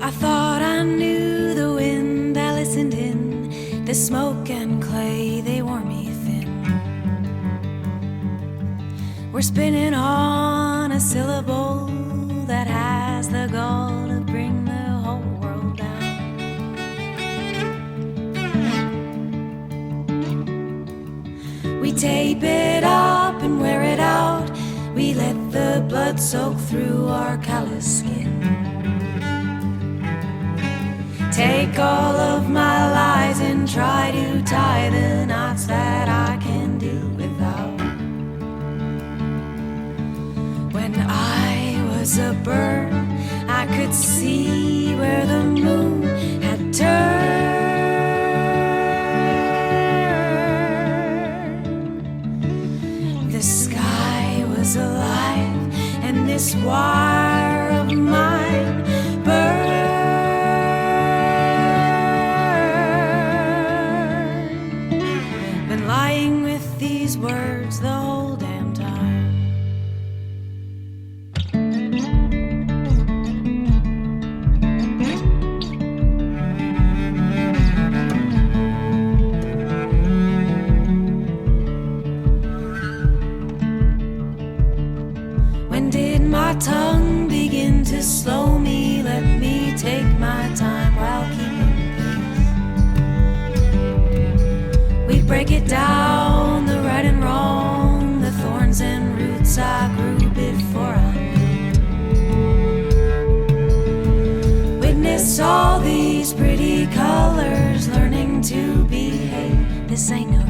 I thought I knew the wind, I listened in. The smoke and clay, they wore me thin. We're spinning on a syllable that has the gall to bring the whole world down. We tape it up and wear it out. We let the blood soak through our callous skin. Take all of my lies and try to tie the knots that I can do without. When I was a bird, I could see where the moon had turned. The sky was alive, and this wire of mine burned. Been lying with these words the whole damn time. When did my tongue begin to slow me? Let me take my time while keeping peace. We break it down, the right and wrong, the thorns and roots I grew before I knew. Witness all these pretty colors learning to behave. This ain't no